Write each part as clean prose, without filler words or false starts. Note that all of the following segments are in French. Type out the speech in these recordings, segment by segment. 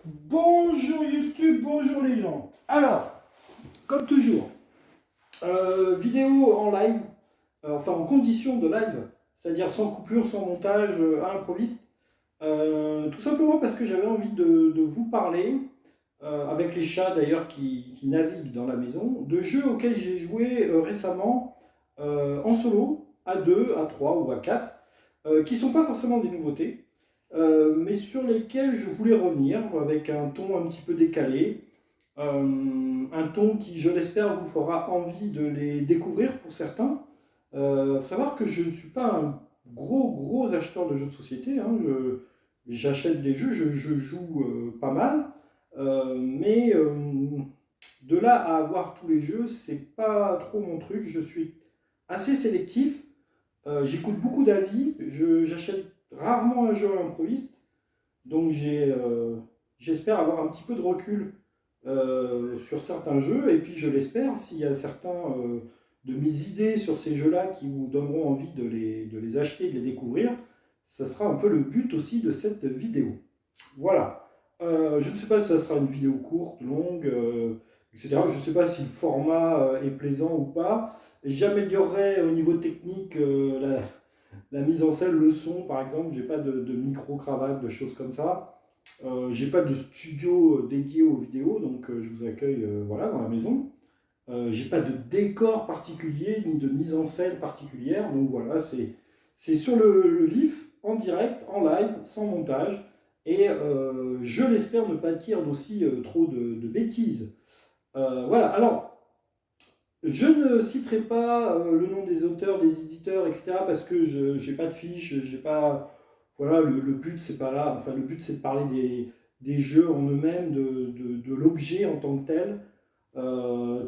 Bonjour YouTube, bonjour les gens. Alors, comme toujours, vidéo en live, enfin en condition de live, c'est-à-dire sans coupure, sans montage, à l'improviste. Tout simplement parce que j'avais envie de vous parler, avec les chats d'ailleurs qui naviguent dans la maison, de jeux auxquels j'ai joué récemment en solo, à 2, à 3 ou à 4, qui ne sont pas forcément des nouveautés, mais sur lesquels je voulais revenir avec un ton un petit peu décalé, un ton qui, je l'espère, vous fera envie de les découvrir pour certains. Il faut savoir que je ne suis pas un gros acheteur de jeux de société, hein. J'achète des jeux, je joue pas mal, mais de là à avoir tous les jeux, c'est pas trop mon truc. Je suis assez sélectif. J'écoute beaucoup d'avis, j'achète rarement un jeu à l'improviste, donc j'espère avoir un petit peu de recul sur certains jeux, et puis je l'espère, s'il y a certains de mes idées sur ces jeux-là qui vous donneront envie de les acheter, de les découvrir, ça sera un peu le but aussi de cette vidéo. Voilà. Je ne sais pas si ça sera une vidéo courte, longue, etc. Je ne sais pas si le format est plaisant ou pas. J'améliorerai au niveau technique la mise en scène, le son par exemple. J'ai pas de micro-cravate, de choses comme ça. J'ai pas de studio dédié aux vidéos, donc je vous accueille voilà, dans la maison. J'ai pas de décor particulier, ni de mise en scène particulière, donc voilà, c'est sur le vif, en direct, en live, sans montage, et je l'espère ne pas dire aussi trop de bêtises. Voilà, alors, je ne citerai pas le nom des auteurs, des éditeurs, etc. parce que je n'ai pas de fiche, j'ai pas. Voilà, le but c'est pas là. Enfin, le but c'est de parler des jeux en eux-mêmes, de l'objet en tant que tel.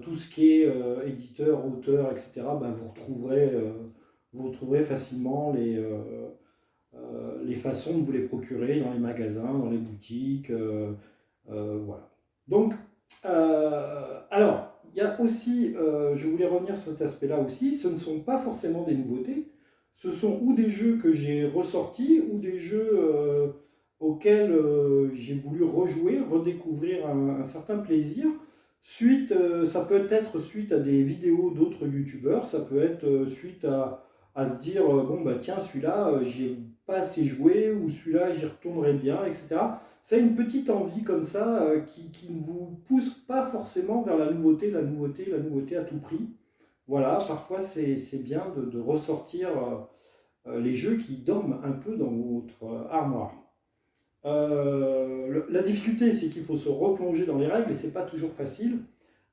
Tout ce qui est éditeur, auteur, etc. Ben, vous retrouverez facilement les façons de vous les procurer dans les magasins, dans les boutiques. Voilà. Donc, alors, il y a aussi, je voulais revenir sur cet aspect-là aussi, ce ne sont pas forcément des nouveautés, ce sont ou des jeux que j'ai ressortis, ou des jeux auxquels j'ai voulu rejouer, redécouvrir un certain plaisir. Ça peut être suite à des vidéos d'autres youtubeurs, ça peut être suite à se dire, bon bah tiens, celui-là, j'y ai pas assez joué, ou celui-là, j'y retournerai bien, etc. C'est une petite envie comme ça qui ne vous pousse pas forcément vers la nouveauté à tout prix. Voilà, parfois c'est bien de ressortir les jeux qui dorment un peu dans votre armoire. La difficulté, c'est qu'il faut se replonger dans les règles et c'est pas toujours facile.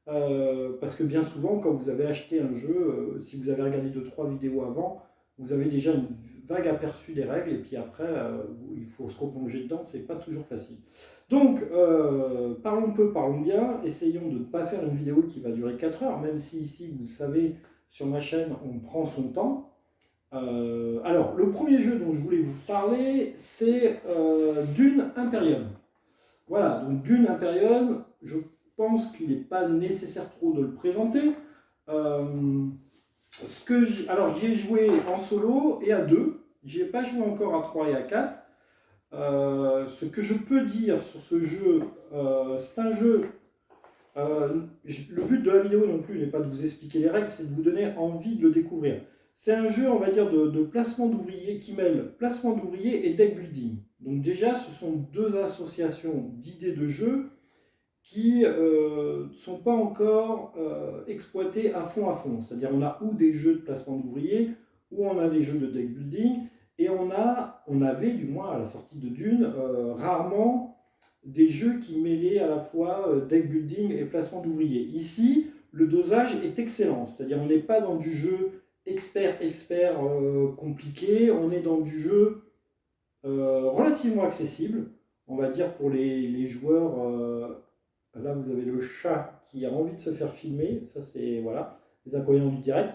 Parce que bien souvent, quand vous avez acheté un jeu, si vous avez regardé 2 3 vidéos avant, vous avez déjà une vague aperçu des règles, et puis après, il faut se replonger dedans, c'est pas toujours facile. Donc, parlons peu, parlons bien, essayons de ne pas faire une vidéo qui va durer 4 heures, même si ici, vous le savez, sur ma chaîne, on prend son temps. Alors, le premier jeu dont je voulais vous parler, c'est Dune Imperium. Voilà, donc Dune Imperium, je pense qu'il n'est pas nécessaire trop de le présenter. Euh, alors j'y ai joué en solo et à 2, j'y ai pas joué encore à 3 et à 4. Ce que je peux dire sur ce jeu, c'est un jeu. Le but de la vidéo non plus n'est pas de vous expliquer les règles, c'est de vous donner envie de le découvrir. C'est un jeu, on va dire, de placement d'ouvriers qui mêle placement d'ouvriers et deck building. Donc déjà, ce sont deux associations d'idées de jeu qui ne sont pas encore exploitées à fond. C'est-à-dire on a ou des jeux de placement d'ouvriers, ou on a des jeux de deck building, et on avait du moins à la sortie de Dune, rarement des jeux qui mêlaient à la fois deck building et placement d'ouvriers. Ici, le dosage est excellent, c'est-à-dire on n'est pas dans du jeu expert compliqué, on est dans du jeu relativement accessible, on va dire pour les joueurs. Là, vous avez le chat qui a envie de se faire filmer, ça c'est voilà, les inconvénients du direct.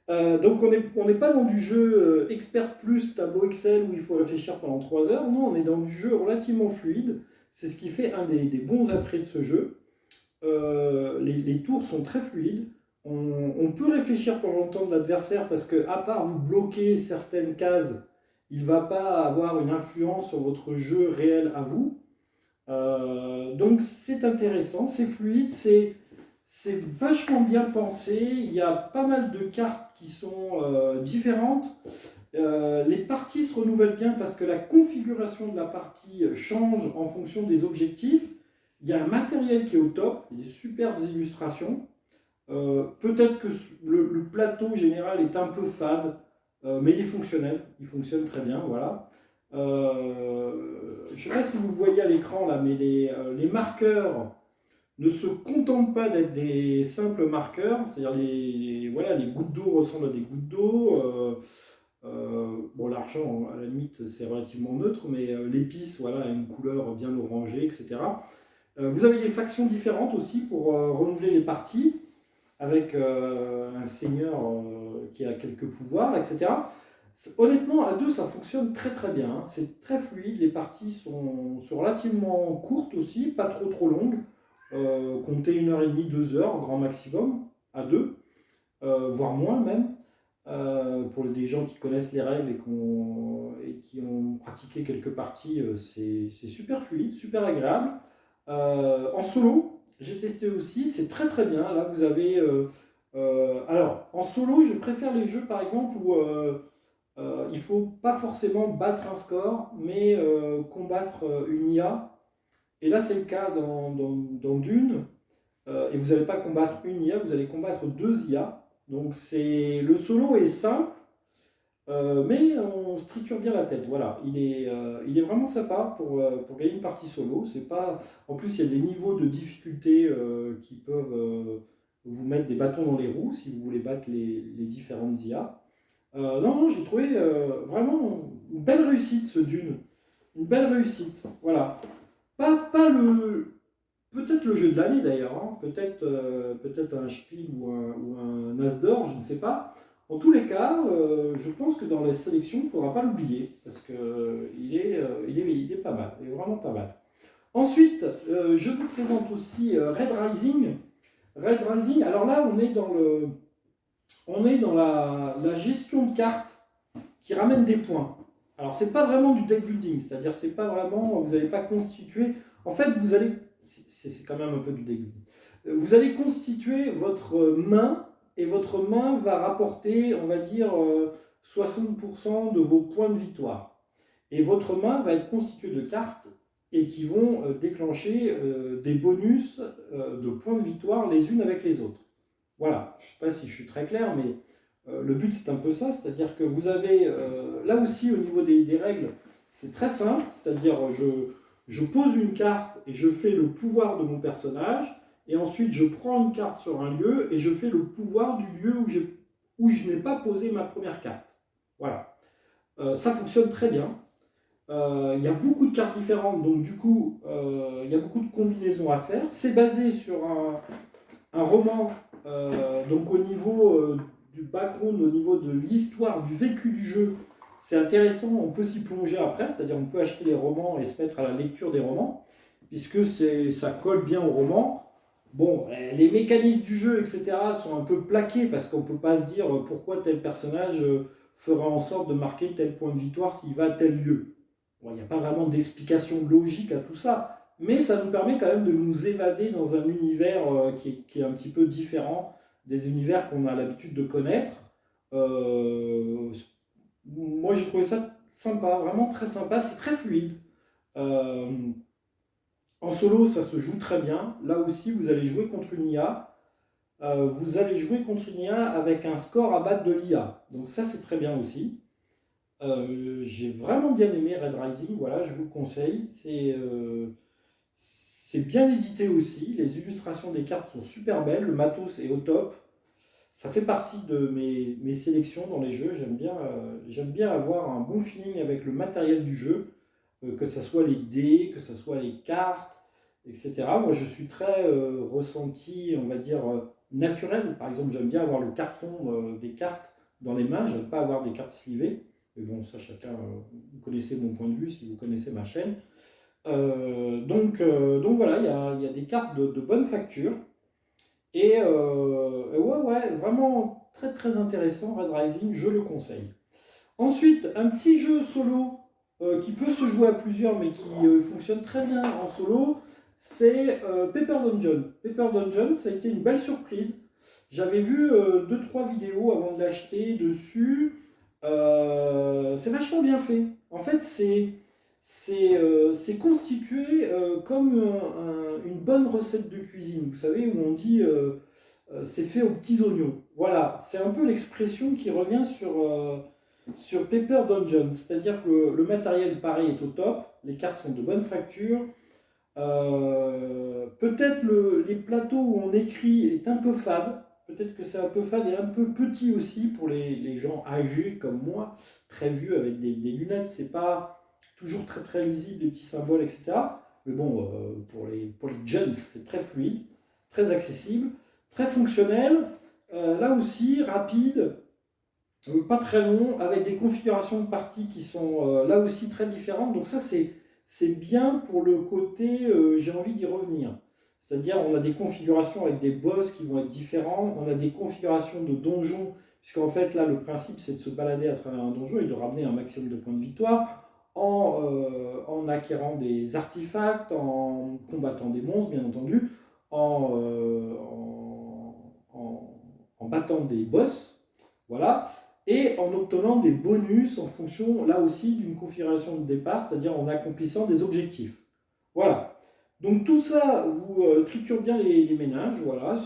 Donc on n'est pas dans du jeu expert plus tableau Excel où il faut réfléchir pendant 3 heures. Non, on est dans du jeu relativement fluide. C'est ce qui fait un des bons attraits de ce jeu. Les tours sont très fluides. On peut réfléchir pendant le temps de l'adversaire parce que, à part vous bloquer certaines cases, il ne va pas avoir une influence sur votre jeu réel à vous. Donc c'est intéressant, c'est fluide, c'est vachement bien pensé. Il y a pas mal de cartes qui sont différentes. Les parties se renouvellent bien parce que la configuration de la partie change en fonction des objectifs. Il y a un matériel qui est au top, il y a des superbes illustrations. Peut-être que le plateau général est un peu fade, mais il est fonctionnel, il fonctionne très bien, voilà. Je ne sais pas si vous voyez à l'écran là, mais les marqueurs ne se contentent pas d'être des simples marqueurs, c'est-à-dire voilà, les gouttes d'eau ressemblent à des gouttes d'eau. Bon, l'argent, à la limite, c'est relativement neutre, mais l'épice, voilà, a une couleur bien orangée, etc. Vous avez des factions différentes aussi pour renouveler les parties, avec un seigneur qui a quelques pouvoirs, etc. Honnêtement, à deux, ça fonctionne très très bien, hein. C'est très fluide, les parties sont relativement courtes aussi, pas trop longues. Comptez 1h30, 2 heures, grand maximum, à deux, voire moins même. Pour des gens qui connaissent les règles et qui ont pratiqué quelques parties, c'est super fluide, super agréable. En solo, j'ai testé aussi, c'est très très bien. Là, vous avez. Alors, en solo, je préfère les jeux par exemple où il ne faut pas forcément battre un score, mais combattre une IA. Et là, c'est le cas dans Dune. Et vous n'allez pas combattre une IA, vous allez combattre deux IA. Donc, le solo est simple. Mais on se triture bien la tête, voilà. Il est vraiment sympa pour gagner une partie solo. C'est pas... En plus, il y a des niveaux de difficulté qui peuvent vous mettre des bâtons dans les roues si vous voulez battre les différentes IA. Non, j'ai trouvé vraiment une belle réussite ce Dune. Une belle réussite, voilà. Pas le... Peut-être le jeu de l'année d'ailleurs, hein. Peut-être un Spiel ou un As d'or, je ne sais pas. En tous les cas, je pense que dans les sélections, il ne faudra pas l'oublier, parce qu'il il est pas mal, il est vraiment pas mal. Ensuite, je vous présente aussi Red Rising. Red Rising, alors là, on est dans la gestion de cartes qui ramène des points. Alors, c'est pas vraiment du deck building, c'est-à-dire, c'est pas vraiment, vous n'allez pas constituer. En fait, vous allez, c'est quand même un peu du deck building. Vous allez constituer votre main et votre main va rapporter, on va dire, 60% de vos points de victoire. Et votre main va être constituée de cartes et qui vont déclencher des bonus de points de victoire les unes avec les autres. Voilà, je ne sais pas si je suis très clair, mais le but c'est un peu ça, c'est-à-dire que vous avez, là aussi au niveau des règles, c'est très simple, c'est-à-dire je pose une carte et je fais le pouvoir de mon personnage, et ensuite je prends une carte sur un lieu et je fais le pouvoir du lieu où je n'ai pas posé ma première carte. Voilà. Ça fonctionne très bien. Il y a beaucoup de cartes différentes, donc du coup, il y a beaucoup de combinaisons à faire. C'est basé sur un roman, donc au niveau du background, au niveau de l'histoire, du vécu du jeu. C'est intéressant, on peut s'y plonger après, c'est-à-dire on peut acheter les romans et se mettre à la lecture des romans, puisque ça colle bien au roman. Bon, les mécanismes du jeu, etc., sont un peu plaqués parce qu'on ne peut pas se dire pourquoi tel personnage fera en sorte de marquer tel point de victoire s'il va à tel lieu. Bon, il n'y a pas vraiment d'explication logique à tout ça, mais ça nous permet quand même de nous évader dans un univers qui est un petit peu différent des univers qu'on a l'habitude de connaître. Euh, Moi, j'ai trouvé ça sympa, vraiment très sympa, c'est très fluide. Euh, En solo, ça se joue très bien. Là aussi, vous allez jouer contre une IA. Vous allez jouer contre une IA avec un score à battre de l'IA. Donc ça, c'est très bien aussi. J'ai vraiment bien aimé Red Rising, voilà, je vous le conseille. C'est bien édité aussi. Les illustrations des cartes sont super belles. Le matos est au top. Ça fait partie de mes sélections dans les jeux. J'aime bien avoir un bon feeling avec le matériel du jeu, que ce soit les dés, que ce soit les cartes, etc. Moi, je suis très ressenti, on va dire, naturel. Par exemple, j'aime bien avoir le carton des cartes dans les mains. Je n'aime pas avoir des cartes slivées. Mais bon, ça, chacun, vous connaissez mon point de vue si vous connaissez ma chaîne. Donc voilà, il y a des cartes de bonne facture. Et ouais, vraiment très très intéressant, Red Rising, je le conseille. Ensuite, un petit jeu solo. qui peut se jouer à plusieurs, mais qui fonctionne très bien en solo, c'est Paper Dungeon. Paper Dungeon, ça a été une belle surprise. J'avais vu 2-3 vidéos avant de l'acheter dessus. C'est vachement bien fait. En fait, c'est constitué comme une bonne recette de cuisine. Vous savez, où on dit c'est fait aux petits oignons. Voilà, c'est un peu l'expression qui revient sur Paper Dungeon. C'est-à-dire que le matériel, pareil, est au top. Les cartes sont de bonne facture. Peut-être les plateaux où on écrit est un peu fade. Peut-être que c'est un peu fade et un peu petit aussi pour les gens âgés comme moi, très vieux avec des lunettes. C'est pas toujours très très lisible, les petits symboles, etc. Mais bon, pour les jeunes, c'est très fluide, très accessible, très fonctionnel. Là aussi, rapide, pas très long, avec des configurations de parties qui sont là aussi très différentes. Donc ça, c'est bien pour le côté j'ai envie d'y revenir. C'est-à-dire, on a des configurations avec des boss qui vont être différents, on a des configurations de donjons, puisqu'en fait, là, le principe, c'est de se balader à travers un donjon et de ramener un maximum de points de victoire en acquérant des artefacts, en combattant des monstres, bien entendu, en battant des boss. Voilà, et en obtenant des bonus en fonction, là aussi, d'une configuration de départ, c'est-à-dire en accomplissant des objectifs. Voilà. Donc tout ça vous triture bien les méninges, voilà.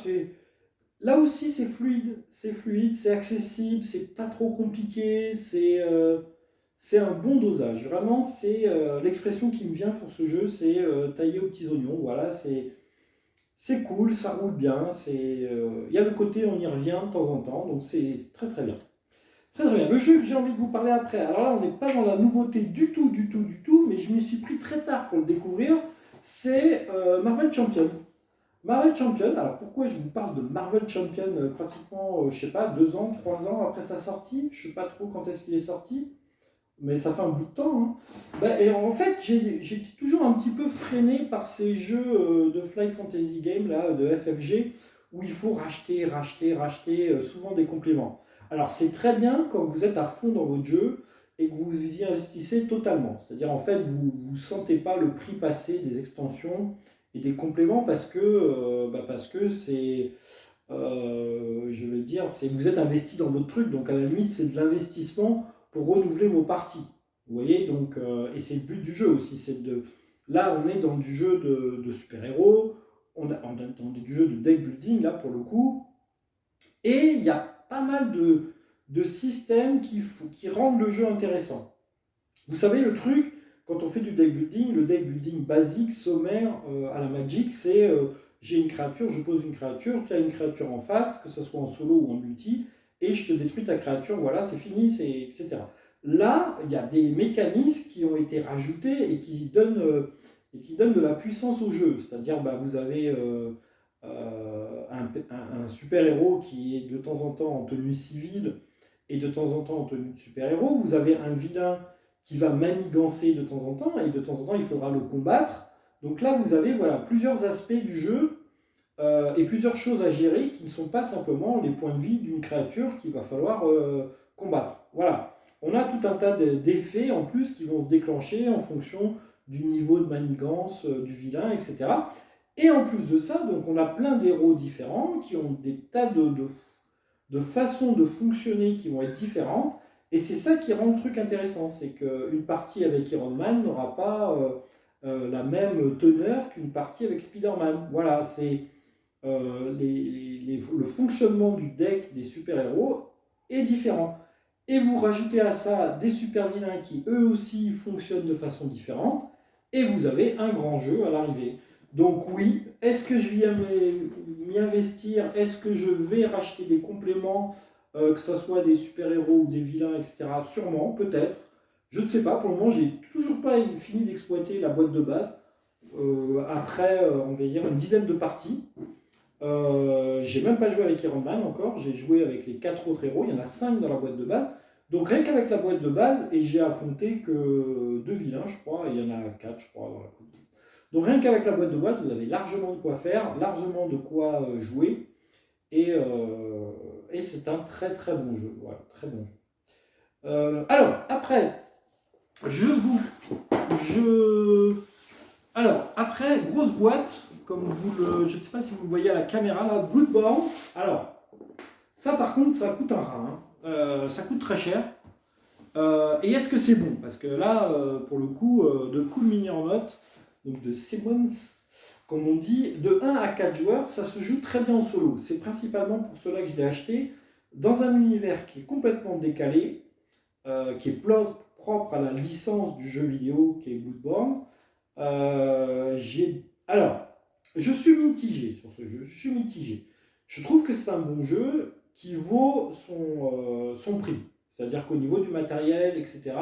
Là aussi, c'est fluide, c'est accessible, c'est pas trop compliqué, c'est un bon dosage. Vraiment, c'est l'expression qui me vient pour ce jeu, c'est tailler aux petits oignons. Voilà, c'est cool, ça roule bien. Il y a le côté on y revient de temps en temps, donc c'est très très bien. Très très bien. Le jeu que j'ai envie de vous parler après, alors là on n'est pas dans la nouveauté du tout, du tout, du tout, mais je m'y suis pris très tard pour le découvrir, c'est Marvel Champion. Marvel Champion, alors pourquoi je vous parle de Marvel Champion pratiquement, je sais pas, 2 ans, 3 ans après sa sortie, je sais pas trop quand est-ce qu'il est sorti, mais ça fait un bout de temps. Hein. Ben, et en fait, j'ai toujours un petit peu freiné par ces jeux de Fly Fantasy Game, là, de FFG, où il faut racheter, racheter, racheter, souvent des compléments. Alors c'est très bien quand vous êtes à fond dans votre jeu et que vous y investissez totalement. C'est-à-dire en fait, vous ne sentez pas le prix passer des extensions et des compléments parce que c'est, je veux dire, vous êtes investi dans votre truc, donc à la limite c'est de l'investissement pour renouveler vos parties. Vous voyez, donc, et c'est le but du jeu aussi. Là, on est dans du jeu de super-héros, on est dans du jeu de deck building, là, pour le coup. Et il y a pas mal de systèmes qui rendent le jeu intéressant. Vous savez, le truc, quand on fait du deck building, le deck building basique, sommaire, à la Magic, c'est j'ai une créature, je pose une créature, tu as une créature en face, que ce soit en solo ou en multi, et je te détruis ta créature, voilà, c'est fini, etc. Là, il y a des mécanismes qui ont été rajoutés et qui donnent de la puissance au jeu. C'est-à-dire, vous avez un super-héros qui est de temps en temps en tenue civile et de temps en temps en tenue de super-héros. Vous avez un vilain qui va manigancer de temps en temps, et de temps en temps, il faudra le combattre. Donc là, vous avez voilà, plusieurs aspects du jeu et plusieurs choses à gérer qui ne sont pas simplement les points de vie d'une créature qu'il va falloir combattre. Voilà. On a tout un tas d'effets en plus qui vont se déclencher en fonction du niveau de manigance du vilain, etc. Et en plus de ça, donc on a plein d'héros différents qui ont des tas de façons de fonctionner qui vont être différentes. Et c'est ça qui rend le truc intéressant. C'est qu'une partie avec Iron Man n'aura pas la même teneur qu'une partie avec Spider-Man. Voilà, c'est le fonctionnement du deck des super-héros est différent. Et vous rajoutez à ça des super-vilains qui eux aussi fonctionnent de façon différente, et vous avez un grand jeu à l'arrivée. Donc oui, est-ce que je viens m'y investir? Est-ce que je vais racheter des compléments, que ce soit des super-héros ou des vilains, etc. Sûrement, peut-être. Je ne sais pas, pour le moment, j'ai toujours pas fini d'exploiter la boîte de base. Après, on va dire, une dizaine de parties. J'ai même pas joué avec Iron Man encore, j'ai joué avec les 4 autres héros, il y en a 5 dans la boîte de base. Donc rien qu'avec la boîte de base, et j'ai affronté que 2 vilains, je crois, et il y en a 4, je crois, dans la boîte. Donc rien qu'avec la boîte de base, vous avez largement de quoi faire, largement de quoi jouer, et c'est un très très bon jeu. Voilà, très bon jeu. Alors, après, Je vous... Je... Alors, après, grosse boîte, comme je ne sais pas si vous le voyez à la caméra, là, Bloodborne. Alors, ça par contre, ça coûte un rein. Hein. Ça coûte très cher. Et est-ce que c'est bon? Parce que là, pour le coup, de Cool Mini en note, donc de Simmons, comme on dit, de 1 à 4 joueurs, ça se joue très bien en solo. C'est principalement pour cela que je l'ai acheté, dans un univers qui est complètement décalé, qui est propre à la licence du jeu vidéo qui est Bloodborne. Alors, je suis mitigé sur ce jeu, je suis mitigé. Je trouve que c'est un bon jeu qui vaut son prix. C'est-à-dire qu'au niveau du matériel, etc.,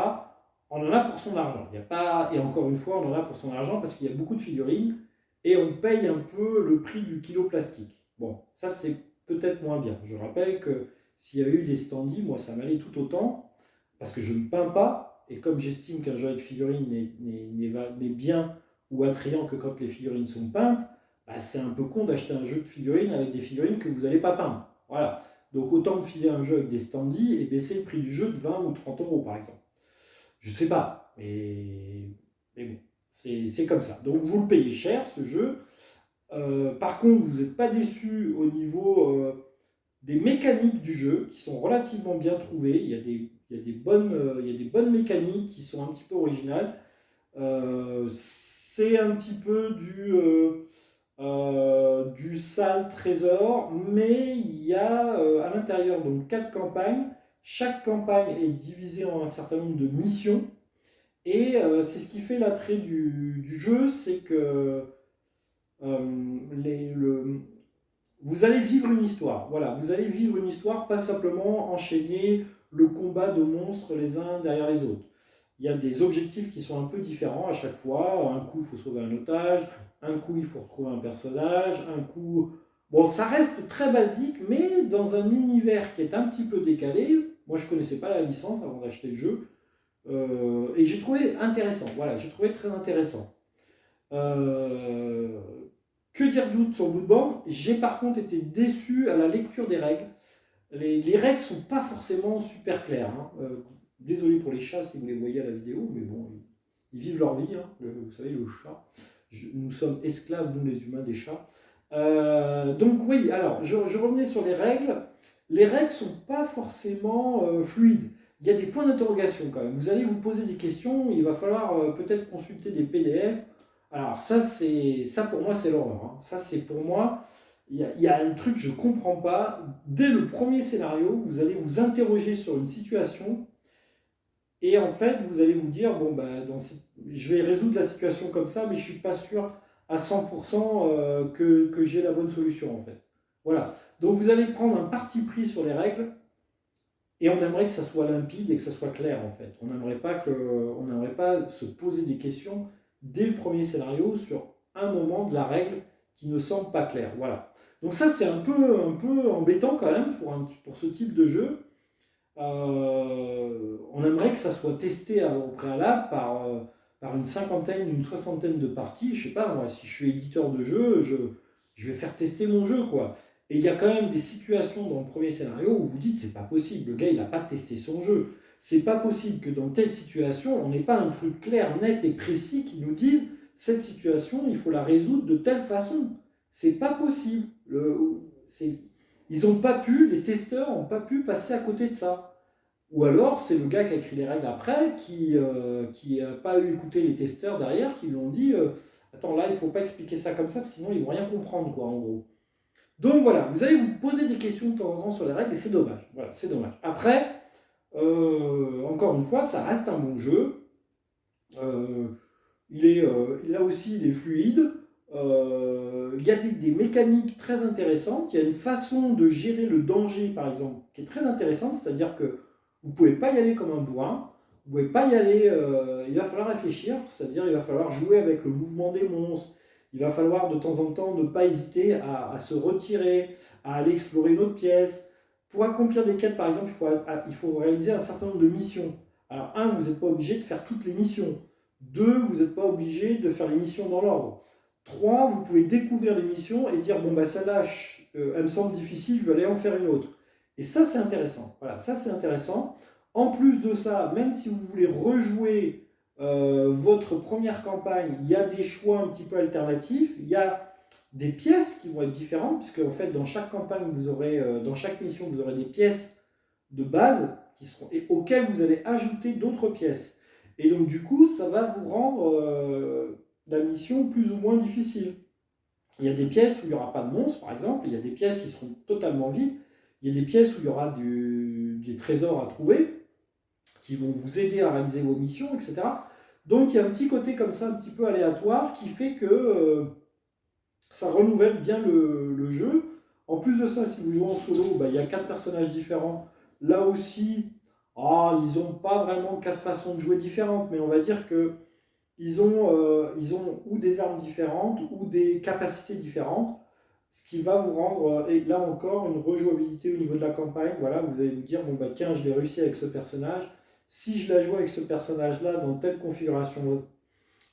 on en a pour son argent. Il y a pas... Et encore une fois, on en a pour son argent parce qu'il y a beaucoup de figurines et on paye un peu le prix du kilo plastique. Bon, ça c'est peut-être moins bien. Je rappelle que s'il y avait eu des standees, moi ça m'allait tout autant parce que je ne peins pas et comme j'estime qu'un jeu avec figurines n'est bien ou attrayant que quand les figurines sont peintes, bah, c'est un peu con d'acheter un jeu de figurines avec des figurines que vous n'allez pas peindre. Voilà. Donc autant me filer un jeu avec des standees et baisser le prix du jeu de 20 ou 30 euros par exemple. Je sais pas, mais bon, c'est comme ça. Donc vous le payez cher ce jeu. Par contre, vous n'êtes pas déçu au niveau des mécaniques du jeu qui sont relativement bien trouvées. Il y a des bonnes mécaniques qui sont un petit peu originales. C'est un petit peu du sale trésor, mais il y a à l'intérieur donc 4 campagnes. Chaque campagne est divisée en un certain nombre de missions. Et c'est ce qui fait l'attrait du jeu, c'est que vous allez vivre une histoire. Voilà, vous allez vivre une histoire, pas simplement enchaîner le combat de monstres les uns derrière les autres. Il y a des objectifs qui sont un peu différents à chaque fois. Un coup, il faut sauver un otage. Un coup, il faut retrouver un personnage. Un coup... Bon, ça reste très basique, mais dans un univers qui est un petit peu décalé. Moi, je ne connaissais pas la licence avant d'acheter le jeu. Et j'ai trouvé intéressant. Voilà, j'ai trouvé très intéressant. Euh, que dire d'autre sur Bloodborne? J'ai par contre été déçu à la lecture des règles. Les règles sont pas forcément super claires. Hein. Désolé pour les chats si vous les voyez à la vidéo, mais bon, ils vivent leur vie. Hein. Vous savez, le chat. Nous sommes esclaves, nous les humains, des chats. Donc oui, alors, je revenais sur les règles. Les règles sont pas forcément fluides. Il y a des points d'interrogation quand même. Vous allez vous poser des questions, il va falloir peut-être consulter des PDF. Alors ça pour moi c'est l'horreur. Hein. Ça c'est pour moi, il y a un truc que je ne comprends pas. Dès le premier scénario, vous allez vous interroger sur une situation et en fait vous allez vous dire, bon bah je vais résoudre la situation comme ça, mais je ne suis pas sûr à 100% que j'ai la bonne solution en fait. Voilà. Donc vous allez prendre un parti pris sur les règles et on aimerait que ça soit limpide et que ça soit clair en fait. On n'aimerait pas se poser des questions dès le premier scénario sur un moment de la règle qui ne semble pas clair. Voilà. Donc ça c'est un peu embêtant quand même pour ce type de jeu. On aimerait que ça soit testé au préalable par une cinquantaine, une soixantaine de parties. Je sais pas, moi, si je suis éditeur de jeu, je vais faire tester mon jeu, quoi. Et il y a quand même des situations dans le premier scénario où vous dites c'est pas possible, le gars il n'a pas testé son jeu. C'est pas possible que dans telle situation, on n'ait pas un truc clair, net et précis qui nous dise cette situation, il faut la résoudre de telle façon. C'est pas possible. Ils ont pas pu, les testeurs n'ont pas pu passer à côté de ça. Ou alors, c'est le gars qui a écrit les règles après, qui n'a pas eu écouté les testeurs derrière, qui lui ont dit attends, là, il ne faut pas expliquer ça comme ça, sinon ils ne vont rien comprendre, quoi, en gros. Donc voilà, vous allez vous poser des questions de temps en temps sur les règles, et c'est dommage. Voilà, c'est dommage. Après, encore une fois, ça reste un bon jeu. Là aussi, il est fluide. Il y a des mécaniques très intéressantes. Il y a une façon de gérer le danger, par exemple, qui est très intéressante. C'est-à-dire que vous ne pouvez pas y aller comme un bourrin. Vous ne pouvez pas y aller. Il va falloir réfléchir. C'est-à-dire il va falloir jouer avec le mouvement des monstres. Il va falloir de temps en temps ne pas hésiter à se retirer, à aller explorer une autre pièce. Pour accomplir des quêtes, par exemple, il faut réaliser un certain nombre de missions. Alors, vous n'êtes pas obligé de faire toutes les missions. 2, vous n'êtes pas obligé de faire les missions dans l'ordre. 3, vous pouvez découvrir les missions et dire bon bah celle-là, elle me semble difficile, je vais aller en faire une autre. Et ça c'est intéressant. Voilà, ça c'est intéressant. En plus de ça, même si vous voulez rejouer votre première campagne, il y a des choix un petit peu alternatifs, il y a des pièces qui vont être différentes, puisque en fait, dans chaque campagne, vous aurez, dans chaque mission, vous aurez des pièces de base qui seront, et auxquelles vous allez ajouter d'autres pièces. Et donc, du coup, ça va vous rendre la mission plus ou moins difficile. Il y a des pièces où il n'y aura pas de monstres, par exemple. Il y a des pièces qui seront totalement vides. Il y a des pièces où il y aura des trésors à trouver qui vont vous aider à réaliser vos missions, etc. Donc il y a un petit côté comme ça, un petit peu aléatoire, qui fait que ça renouvelle bien le jeu. En plus de ça, si vous jouez en solo, bah, il y a 4 personnages différents. Là aussi, ils n'ont pas vraiment 4 façons de jouer différentes, mais on va dire que ils ont ou des armes différentes ou des capacités différentes, ce qui va vous rendre, et là encore, une rejouabilité au niveau de la campagne. Voilà, vous allez vous dire, bon bah tiens, je l'ai réussi avec ce personnage. Si je la joue avec ce personnage-là, dans telle configuration,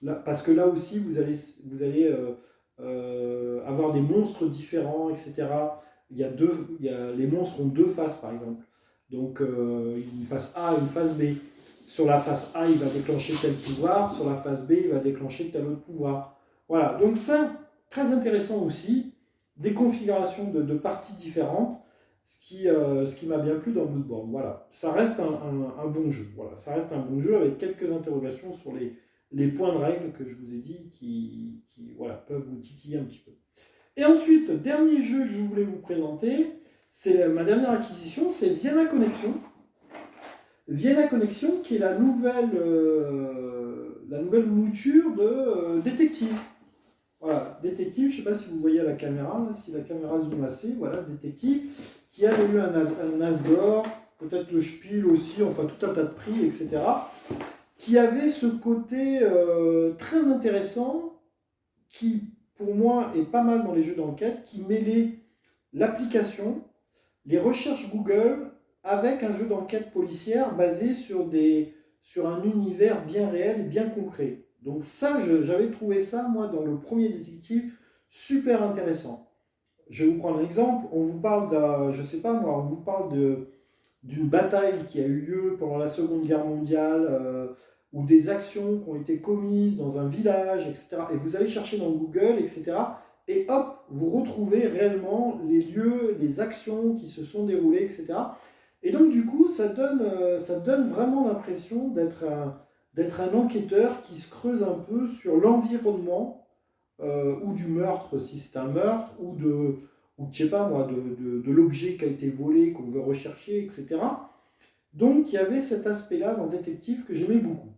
là, parce que là aussi, vous allez avoir des monstres différents, etc. Les monstres ont 2 faces, par exemple. Donc, une face A et une face B. Sur la face A, il va déclencher tel pouvoir. Sur la face B, il va déclencher tel autre pouvoir. Voilà, donc ça, très intéressant aussi. Des configurations de parties différentes, ce qui m'a bien plu dans Bloodborne. Voilà, ça reste un bon jeu. Voilà, ça reste un bon jeu avec quelques interrogations sur les points de règle que je vous ai dit qui voilà, peuvent vous titiller un petit peu. Et ensuite, dernier jeu que je voulais vous présenter, c'est ma dernière acquisition, c'est Vienna Connection. Vienna Connection qui est la nouvelle mouture de détective. Voilà, détective, je ne sais pas si vous voyez à la caméra, là, si la caméra zoome assez, voilà, détective, qui a eu un as d'or, peut-être le Spiel aussi, enfin tout un tas de prix, etc. Qui avait ce côté très intéressant, qui pour moi est pas mal dans les jeux d'enquête, qui mêlait l'application, les recherches Google, avec un jeu d'enquête policière basé sur un univers bien réel et bien concret. Donc ça, j'avais trouvé ça, moi, dans le premier détective, super intéressant. Je vais vous prendre un exemple. On vous parle je sais pas moi, on vous parle d'une bataille qui a eu lieu pendant la Seconde Guerre mondiale, ou des actions qui ont été commises dans un village, etc. Et vous allez chercher dans Google, etc. Et hop, vous retrouvez réellement les lieux, les actions qui se sont déroulées, etc. Et donc du coup, ça donne vraiment l'impression d'être un enquêteur qui se creuse un peu sur l'environnement, ou du meurtre, si c'est un meurtre, ou je sais pas moi, de l'objet qui a été volé, qu'on veut rechercher, etc. Donc il y avait cet aspect-là dans Détective que j'aimais beaucoup.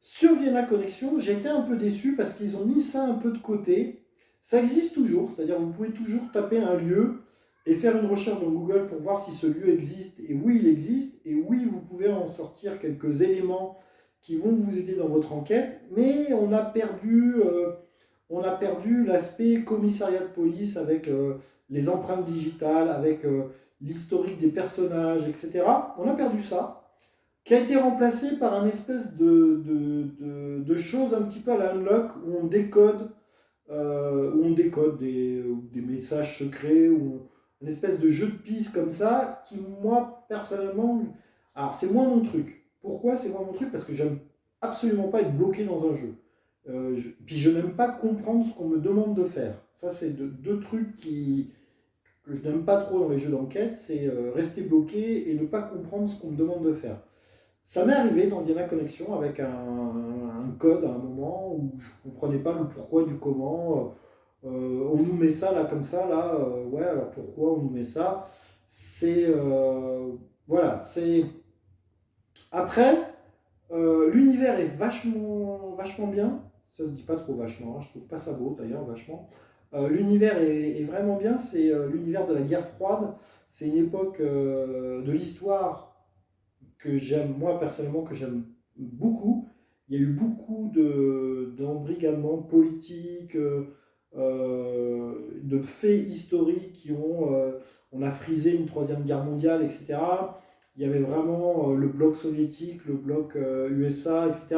Sur Vienna Connection, j'étais un peu déçu parce qu'ils ont mis ça un peu de côté. Ça existe toujours, c'est-à-dire vous pouvez toujours taper un lieu et faire une recherche dans Google pour voir si ce lieu existe. Et oui, il existe. Et oui, vous pouvez en sortir quelques éléments qui vont vous aider dans votre enquête. Mais on a perdu l'aspect commissariat de police avec les empreintes digitales, avec l'historique des personnages, etc. On a perdu ça, qui a été remplacé par un espèce de choses un petit peu à la Unlock, où on décode des messages secrets, ou une espèce de jeu de piste comme ça, qui moi, personnellement, alors c'est moins mon truc. Pourquoi c'est moins mon truc? Parce que j'aime absolument pas être bloqué dans un jeu. Puis je n'aime pas comprendre ce qu'on me demande de faire. Ça, c'est deux trucs que je n'aime pas trop dans les jeux d'enquête, c'est rester bloqué et ne pas comprendre ce qu'on me demande de faire. Ça m'est arrivé dans Diana Connection avec un code à un moment où je ne comprenais pas le pourquoi du comment. On nous met ça là comme ça, là, ouais, alors pourquoi on nous met ça? C'est. Voilà, c'est. Après, l'univers est vachement bien. Ça se dit pas trop vachement, hein, je trouve pas ça beau d'ailleurs, vachement. L'univers est vraiment bien, c'est l'univers de la guerre froide. C'est une époque de l'histoire que j'aime, moi personnellement, que j'aime beaucoup. Il y a eu beaucoup d'embrigadements politiques, de faits historiques on a frisé une troisième guerre mondiale, etc. Il y avait vraiment le bloc soviétique, le bloc USA, etc.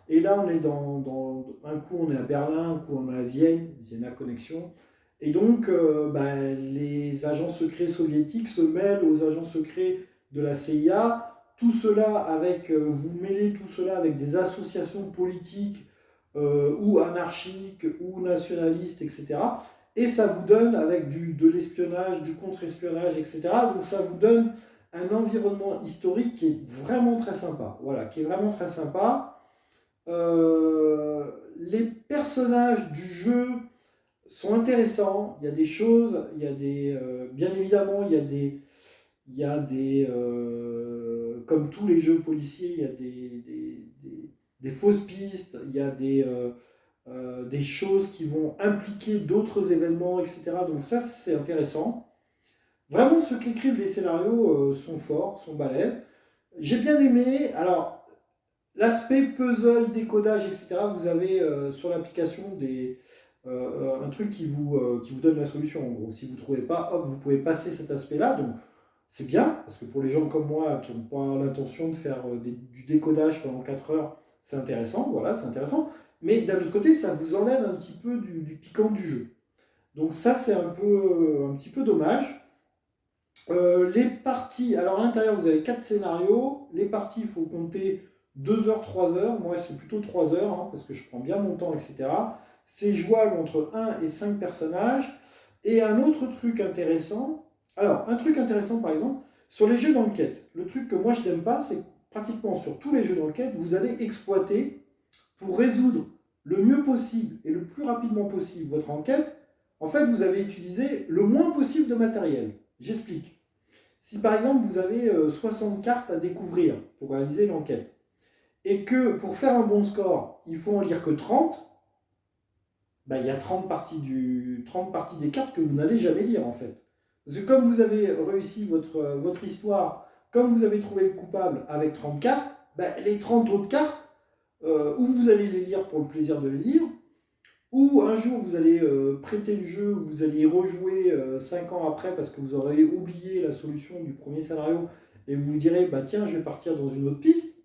Et là, on est un coup on est à Berlin, un coup on est à Vienne, Vienna Connexion. Et donc, les agents secrets soviétiques se mêlent aux agents secrets de la CIA, tout cela avec, vous mêlez tout cela avec des associations politiques ou anarchiques ou nationalistes, etc. Et ça vous donne avec de l'espionnage, du contre-espionnage, etc. Donc ça vous donne un environnement historique qui est vraiment très sympa. Voilà, qui est vraiment très sympa. Les personnages du jeu sont intéressants. Il y a des choses, il y a des, bien évidemment, comme tous les jeux policiers, il y a des fausses pistes, il y a des choses qui vont impliquer d'autres événements, etc. Donc ça, c'est intéressant. Vraiment, ceux qui écrivent les scénarios sont forts, sont balèzes. J'ai bien aimé, alors, l'aspect puzzle, décodage, etc. Vous avez sur l'application un truc qui vous donne la solution, en gros. Si vous ne trouvez pas, hop, vous pouvez passer cet aspect-là. Donc, c'est bien, parce que pour les gens comme moi qui n'ont pas l'intention de faire du décodage pendant 4 heures, c'est intéressant, voilà, c'est intéressant. Mais d'un autre côté, ça vous enlève un petit peu du piquant du jeu. Donc ça, c'est un petit peu dommage. Les parties, alors à l'intérieur, vous avez 4 scénarios. Les parties, il faut compter 2 heures, 3 heures. Moi, c'est plutôt 3 heures, hein, parce que je prends bien mon temps, etc. C'est jouable entre 1 et 5 personnages. Et un autre truc intéressant, alors, un truc intéressant, par exemple, sur les jeux d'enquête, le truc que moi je n'aime pas, c'est que pratiquement sur tous les jeux d'enquête, vous allez exploiter pour résoudre le mieux possible et le plus rapidement possible votre enquête. En fait, vous avez utilisé le moins possible de matériel. J'explique. Si par exemple vous avez 60 cartes à découvrir pour réaliser l'enquête, et que pour faire un bon score, il faut en lire que 30, bah, il y a 30 parties des cartes que vous n'allez jamais lire en fait. Parce que comme vous avez réussi votre histoire, comme vous avez trouvé le coupable avec 30 cartes, bah, les 30 autres cartes, ou vous allez les lire pour le plaisir de les lire, ou un jour vous allez prêter le jeu, vous allez rejouer 5 ans après parce que vous aurez oublié la solution du premier scénario, et vous vous direz, bah tiens, je vais partir dans une autre piste.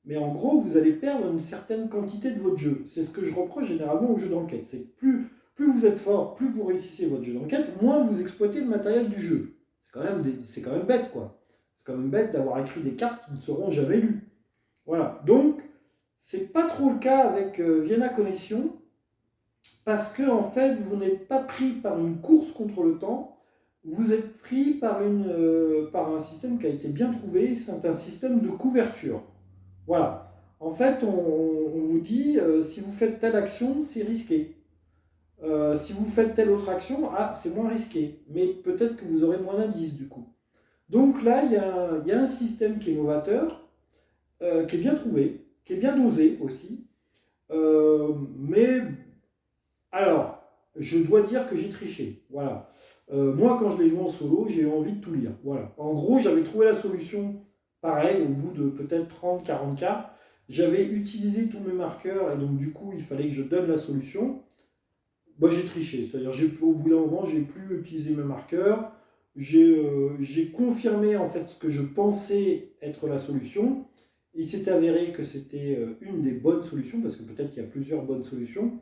Mais en gros, vous allez perdre une certaine quantité de votre jeu. C'est ce que je reproche généralement aux jeux d'enquête. C'est que plus vous êtes fort, plus vous réussissez votre jeu d'enquête, moins vous exploitez le matériel du jeu. C'est quand même bête, quoi. C'est quand même bête d'avoir écrit des cartes qui ne seront jamais lues. Voilà. Donc, c'est pas trop le cas avec Vienna Connection, parce que en fait, vous n'êtes pas pris par une course contre le temps, vous êtes pris par un système qui a été bien trouvé. C'est un système de couverture. Voilà. En fait, on vous dit, si vous faites telle action, c'est risqué. Si vous faites telle autre action, ah, c'est moins risqué. Mais peut-être que vous aurez moins d'indices du coup. Donc là, il y a un système qui est novateur, qui est bien trouvé, qui est bien dosé aussi. Mais alors, je dois dire que j'ai triché. Voilà. Moi, quand je l'ai joué en solo, j'ai eu envie de tout lire. Voilà. En gros, j'avais trouvé la solution, pareil, au bout de peut-être 30-40 cas. J'avais utilisé tous mes marqueurs et donc du coup, il fallait que je donne la solution. Bah, j'ai triché. C'est-à-dire, au bout d'un moment, j'ai plus utilisé mes marqueurs. J'ai confirmé en fait ce que je pensais être la solution. Il s'est avéré que c'était une des bonnes solutions, parce que peut-être qu'il y a plusieurs bonnes solutions.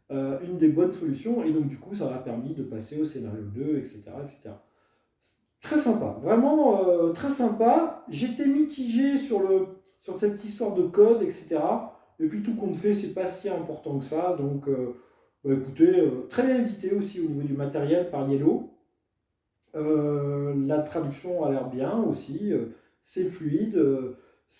Une des bonnes solutions, et donc du coup ça m'a permis de passer au scénario 2, etc. etc. Très sympa, vraiment très sympa. J'étais mitigé sur cette histoire de code, etc. Et puis tout compte fait, c'est pas si important que ça. Donc bah, écoutez, très bien édité aussi au niveau du matériel par Yellow. La traduction a l'air bien aussi, c'est fluide,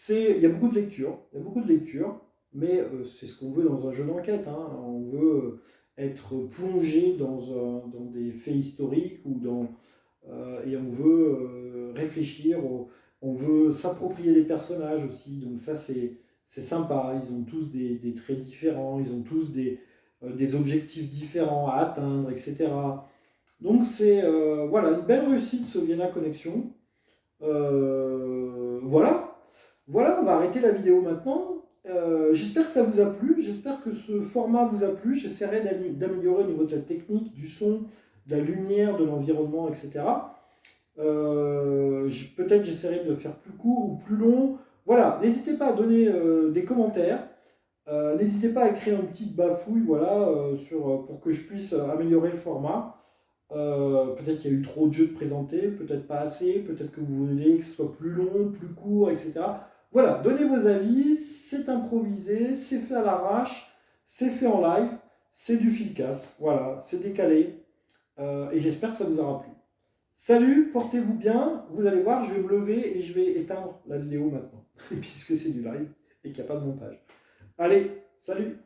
il y a beaucoup de lecture, il y a beaucoup de lecture, mais c'est ce qu'on veut dans un jeu d'enquête, hein. On veut être plongé dans des faits historiques et on veut réfléchir, on veut s'approprier les personnages aussi, donc ça c'est sympa. Ils ont tous des traits différents, ils ont tous des objectifs différents à atteindre, etc. Donc c'est voilà, une belle réussite ce Vienna Connection. Voilà. Voilà, on va arrêter la vidéo maintenant. J'espère que ça vous a plu, j'espère que ce format vous a plu. J'essaierai d'améliorer au niveau de la technique, du son, de la lumière, de l'environnement, etc. Peut-être j'essaierai de faire plus court ou plus long. Voilà, n'hésitez pas à donner des commentaires. N'hésitez pas à écrire une petite bafouille, voilà, pour que je puisse améliorer le format. Peut-être qu'il y a eu trop de jeux de présentés, peut-être pas assez, peut-être que vous voulez que ce soit plus long, plus court, etc. Voilà, donnez vos avis, c'est improvisé, c'est fait à l'arrache, c'est fait en live, c'est du fil-casse, voilà, c'est décalé, et j'espère que ça vous aura plu. Salut, portez-vous bien, vous allez voir, je vais me lever et je vais éteindre la vidéo maintenant, puisque c'est du live et qu'il n'y a pas de montage. Allez, salut!